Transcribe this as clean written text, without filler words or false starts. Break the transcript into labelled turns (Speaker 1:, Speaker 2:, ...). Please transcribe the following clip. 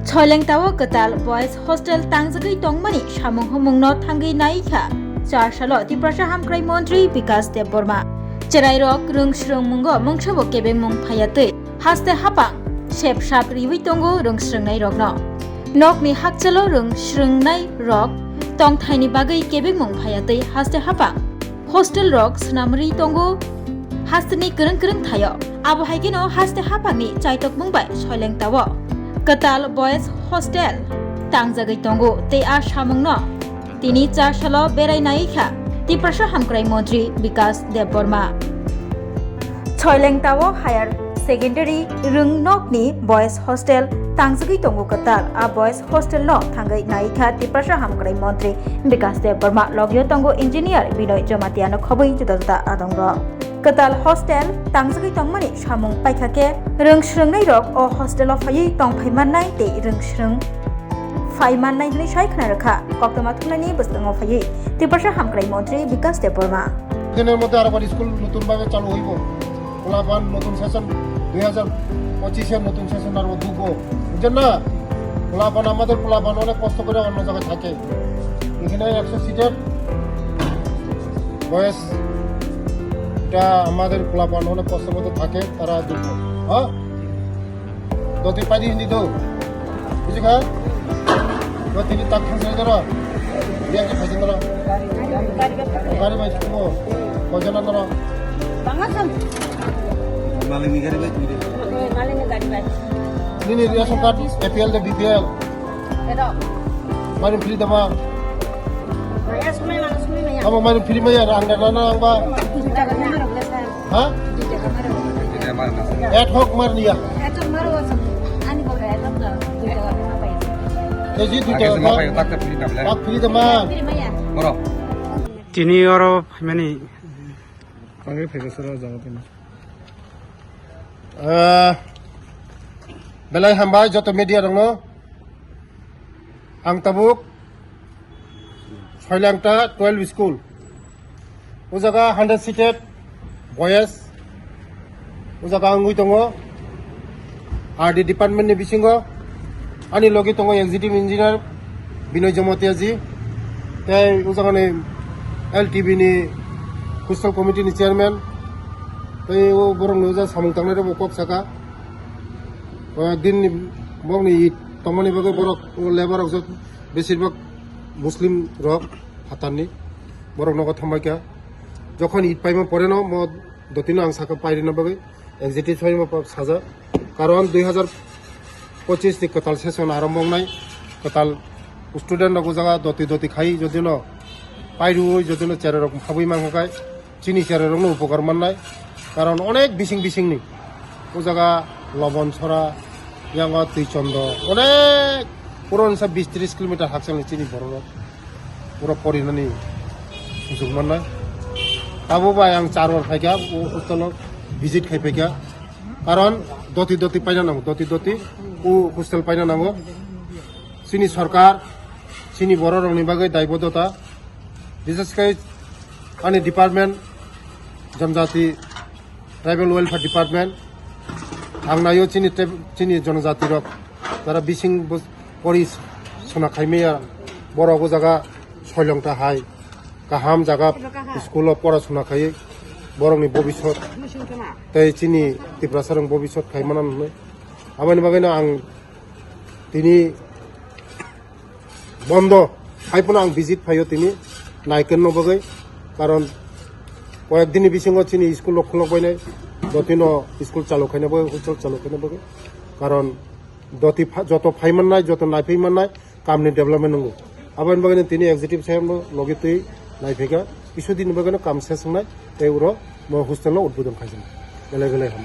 Speaker 1: Choilengtawo Katal Boys Hostel Tangzagi Tongmani Shamung Humungno Thangi Naikha Char Shalo Tiprasha Hamkrai Montri Vikas Deborma Cherai Rok Rung Shrung Mungo Mungshabo Kebeng Mung Phayatui Haste Hapang Shep Shap Riwi Tongo Rung Shrungnai Rokno Nokni Hakchalo Rung Shrungnai Rok Tong Thaini Bagai Kebeng Mung Phayatui Haste Hapang Hostel Rok Snamri Tongo Hasteni Kereng Kereng Thayo Abo Haigino Haste Hapangni Chaitok Mungbai Choilengtawo Katal Boys Hostel Tangzagai Tongo Te A Shamungno Tini Char Shalo Berai Naikha Tiprasha Hamkrai Montri Vikas Deborma Choilengtawo Higher Secondary Rung Nokni Boys Hostel Tangzagai Tongo Katal A Boys Hostel No Thangai Naikha Tiprasha Hamkrai Montri Vikas Deborma Logyo Tongo Engineer Binoy Jomatiano Khobui Juda Juda Adongro Katal Hostel Tangzagai Tongmani Shamung Paikake Rung Shrungnai Rok O Hostel of Hayi Tong Phaimanai Te Rung Shrung Phaimanai Hni Shai Khna Rakha Koktama Thunani Bustang of Hayi Tiprasha Hamkrai Montri Vikas Deborma
Speaker 2: দিনের মধ্যে আরেকবার school নতুনভাবে চালু হইব পোলাপান নতুন session 2025 এর নতুন সেশন আর ঢুকবো বুঝছেন না পোলাপান আমাদের পোলাপান অনেক কষ্ট করে অন্য জায়গায় থাকে এখানে 100 সিটের বয়স এটা আমাদের পোলাপান অনেক কষ্ট মধ্যে থাকে তারা ঢুকবো হ্যাঁ দতি পাইদি হিন্দি তো বুঝি খা তিনি তাক খান ধরো dia ke pasien dulu. Gari baik tu, kau jalan dulu.
Speaker 3: Bangat kan?
Speaker 4: Maling ni gari baik ni.
Speaker 3: Maling ni gari baik.
Speaker 2: Ini dia sungkat APL dan BPL.
Speaker 3: Ada.
Speaker 2: Main free dah mah.
Speaker 3: Saya semua mana semua ni.
Speaker 2: Kamu main free mah ya, angkat mana angba? Hah? Ad hoc mar dia.
Speaker 3: Ad hoc mar was. Ani boleh ad hoc dah.
Speaker 2: Jadi tu tu. Tak free dah mah.
Speaker 4: Bro.
Speaker 5: Tini oro mani. Panggil profesor jangan tini.
Speaker 2: Belai hamba joto media dong no. Ang tabuk. Choilengta 12 school. Ujaga 100 seated boys. Ujaga angui tongo. RD department ni bisingo. Ani logi tongo executive engineer Binoy Jomatiaji. Tay ujaga ni LTB ni coastal committee ni chairman. Tay o borong nuja samung tangnai ro kok saka. Din ni bong ni tomani bagai borok labor of বেশিরভাগ মুসলিম rock হাতাননি বরং নগদ থামাইকা যখন ঈদ পাইমা পরে ন মদ দতিনো আং সাকা পাইরি না বাগে এক্সিকিউটিভ ফাইমা সাজা কারণ 2025 নি কতাল সেশন আরম্ভ নাই কতাল স্টুডেন্ট নগো জায়গা দতি খাই যদি ন পাইরু যদি ন চেরে রকম খাবই মাংকাই চিনি চেরে রকম উপকার মাননাই কারণ অনেক বিসিং নি ও জায়গা লবণ ছড়া ইয়াঙ্গা তুইচন্দ অনেক পুরো 20-30 কিলোমিটার হাকসাং চিনি বড় পুরো পরিনানি সুযোগ মাননাই তাবো বাই আং 4 বার ফাইকা ও হোস্টেল ভিজিট খাই ফাইকা কারণ দতি পাইনা নাও দতি ও হোস্টেল পাইনা নাও চিনি সরকার চিনি বড় রংনি বাগৈ দায়বদ্ধতা বিশেষ করে আনি ডিপার্টমেন্ট জনজাতি ট্রাইবেল ওয়েলফেয়ার ডিপার্টমেন্ট আং নাইও চিনি জনজাতি রক যারা বিসিং পরি সোনা খাইমেয়া বড় জায়গা Choilengta হাই কাহাম জায়গা স্কুল পড়াশোনা খাই বরংনি ভবিষ্যৎ তাই চিনি তিপ্রাসারং ভবিষ্যৎ খাইমানা নয় আবানি বাগাইনা আং তিনি বন্ধ খাইপনা আং ভিজিট ফাইও তিনি নাইকেন নবগৈ কারণ কয়েকদিনই বিসিং চিনি স্কুল খুলক বাইনাই দতিনো স্কুল চালু খাইনা বগে হোস্টেল চালু খাইনা বগে কারণ দতি যত ফাইমান নাই যত নাইফাইমান নাই কামনি ডেভেলপমেন্ট নঙ্গো আবান বাগানে তিনি এক্সিকিউটিভ সাহেব লগে তুই নাইফাইকা কিছুদিন বাগানে কাম শেষ নাই তাই ওর হোস্টেল উদ্বোধন খাইছেন গেলে হাম